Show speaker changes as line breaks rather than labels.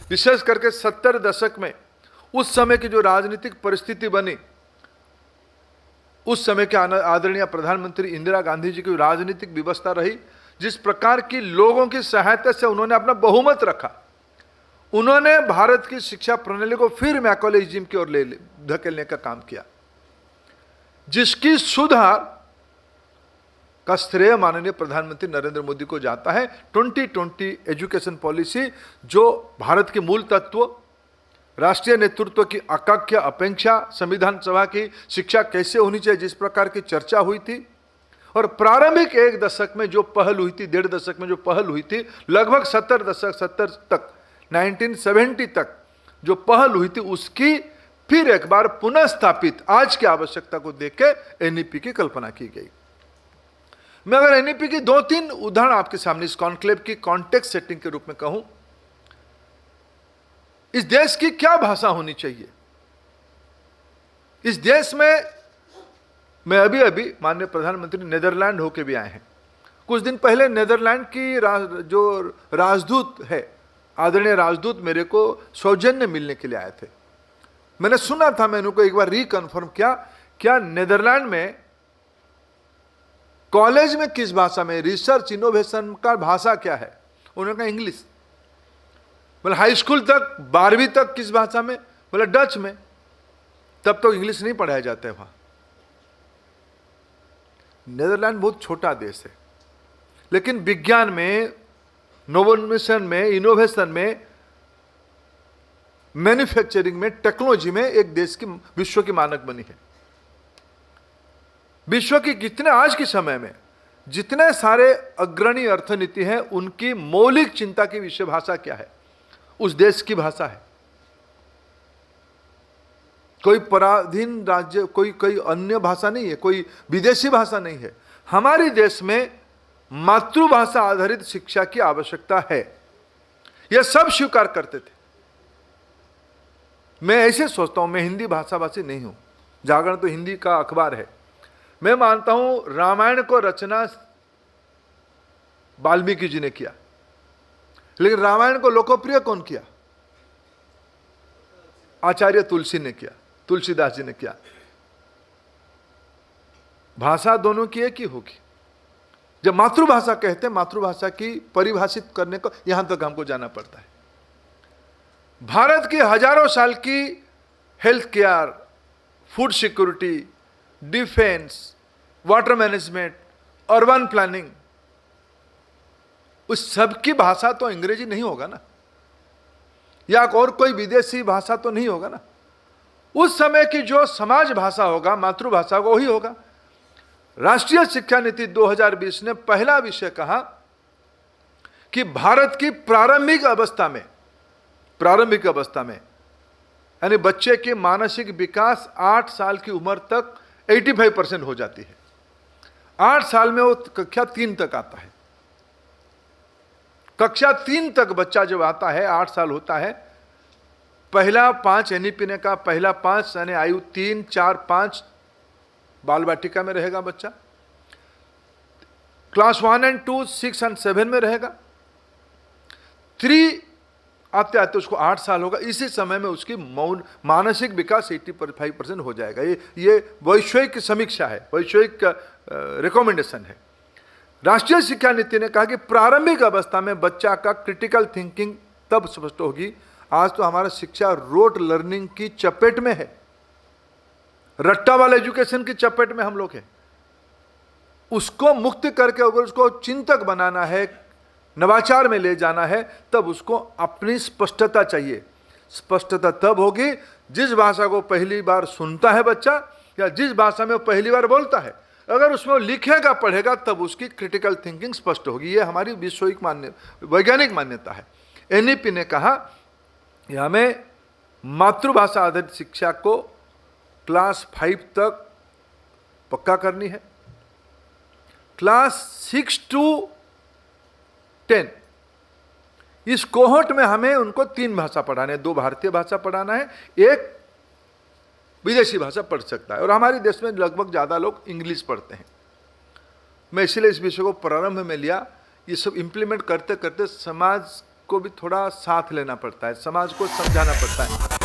विशेष करके 70 दशक में उस समय की जो राजनीतिक परिस्थिति बनी, उस समय के आदरणीय प्रधानमंत्री इंदिरा गांधी जी की राजनीतिक व्यवस्था रही, जिस प्रकार की लोगों की सहायता से उन्होंने अपना बहुमत रखा, उन्होंने भारत की शिक्षा प्रणाली को फिर मैकोलेजिज्म की ओर ले धकेलने का काम किया, जिसकी सुधार का श्रेय माननीय प्रधानमंत्री नरेंद्र मोदी को जाता है। 2020 एजुकेशन पॉलिसी, जो भारत के मूल तत्व, राष्ट्रीय नेतृत्व की आकांक्षा अपेक्षा, संविधान सभा की शिक्षा कैसे होनी चाहिए, जिस प्रकार की चर्चा हुई थी, और प्रारंभिक 1 दशक में जो पहल हुई थी, 1.5 दशक में जो पहल हुई थी, लगभग 70 तक 1970 तक जो पहल हुई थी, उसकी फिर एक बार पुनः स्थापित आज की आवश्यकता को देख के एनईपी की कल्पना की गई। मैं अगर एनईपी की 2-3 उदाहरण आपके सामने इस कॉन्क्लेव की कॉन्टेक्स्ट सेटिंग के रूप में कहूं, इस देश की क्या भाषा होनी चाहिए, इस देश में मैं अभी माननीय प्रधानमंत्री नेदरलैंड होके भी आए हैं। कुछ दिन पहले नेदरलैंड की जो राजदूत है, आदरणीय राजदूत, मेरे को सौजन्य मिलने के लिए आए थे। मैंने सुना था, मैंने उनको एक बार रिकन्फर्म किया, क्या नेदरलैंड में कॉलेज में किस भाषा में रिसर्च इनोवेशन का भाषा क्या है? उन्होंने कहा इंग्लिश। बोले हाई स्कूल तक 12वीं तक किस भाषा में? बोले डच में। तब तो इंग्लिश नहीं पढ़ाया जाता है वहां। नेदरलैंड बहुत छोटा देश है, लेकिन विज्ञान में, नोवेशन में, इनोवेशन में, मैन्युफैक्चरिंग में, टेक्नोलॉजी में एक देश की विश्व की मानक बनी है। विश्व की कितने आज के समय में जितने सारे अग्रणी अर्थनीति हैं, उनकी मौलिक चिंता की विषय भाषा क्या है? उस देश की भाषा है। कोई पराधीन राज्य, कोई अन्य भाषा नहीं है, कोई विदेशी भाषा नहीं है। हमारे देश में मातृभाषा आधारित शिक्षा की आवश्यकता है, यह सब स्वीकार करते थे। मैं ऐसे सोचता हूं, मैं हिंदी भाषाभाषी नहीं हूं, जागरण तो हिंदी का अखबार है। मैं मानता हूं रामायण को रचना वाल्मीकि जी ने किया, लेकिन रामायण को लोकप्रिय कौन किया? आचार्य तुलसी ने किया, तुलसीदास जी ने किया। भाषा दोनों की एक ही होगी। जब मातृभाषा कहते हैं, मातृभाषा की परिभाषित करने को यहां तक हमको जाना पड़ता है। भारत की हजारों साल की health care, food security, defence, water management, urban planning, उस सब की भाषा तो अंग्रेजी नहीं होगा ना, या और कोई विदेशी भाषा तो नहीं होगा ना। उस समय की जो समाज भाषा होगा, मातृभाषा को वही होगा। राष्ट्रीय शिक्षा नीति 2020 ने पहला विषय कहा कि भारत की प्रारंभिक अवस्था में यानी बच्चे के मानसिक विकास 8 साल की उम्र तक 85% हो जाती है। 8 साल में वो कक्षा 3 तक आता है। कक्षा 3 तक बच्चा जब आता है, 8 साल होता है, पहला 5 एनईपी ने कहा, पहला 5 यानी आयु 3, 4, 5 बाल वाटिका में रहेगा बच्चा। क्लास 1 और 2, 6 और 7 में रहेगा। 3 आते आते उसको 8 साल होगा। इसी समय में उसकी मानसिक विकास 85% हो जाएगा। ये वैश्विक समीक्षा है, वैश्विक रिकमेंडेशन है। राष्ट्रीय शिक्षा नीति ने कहा कि प्रारंभिक अवस्था में बच्चा का क्रिटिकल थिंकिंग तब स्पष्ट होगी। आज तो हमारा शिक्षा रोट लर्निंग की चपेट में है, रट्टा वाला एजुकेशन की चपेट में हम लोग हैं। उसको मुक्त करके अगर उसको चिंतक बनाना है, नवाचार में ले जाना है, तब उसको अपनी स्पष्टता चाहिए। स्पष्टता तब होगी जिस भाषा को पहली बार सुनता है बच्चा, या जिस भाषा में वो पहली बार बोलता है, अगर उसमें वो लिखेगा पढ़ेगा, तब उसकी क्रिटिकल थिंकिंग स्पष्ट होगी। ये हमारी वैज्ञानिक मान्यता है। एनईपी ने कहा कि हमें मातृभाषा आधारित शिक्षा को क्लास 5 तक पक्का करनी है। क्लास 6 to 10 इस कोहट में हमें उनको 3 भाषा पढ़ाने, 2 भारतीय भाषा पढ़ाना है, 1 विदेशी भाषा पढ़ सकता है। और हमारे देश में लगभग ज़्यादा लोग इंग्लिश पढ़ते हैं। मैं इसलिए इस विषय को प्रारंभ में लिया। ये सब इम्प्लीमेंट करते करते समाज को भी थोड़ा साथ लेना पड़ता है, समाज को समझाना पड़ता है।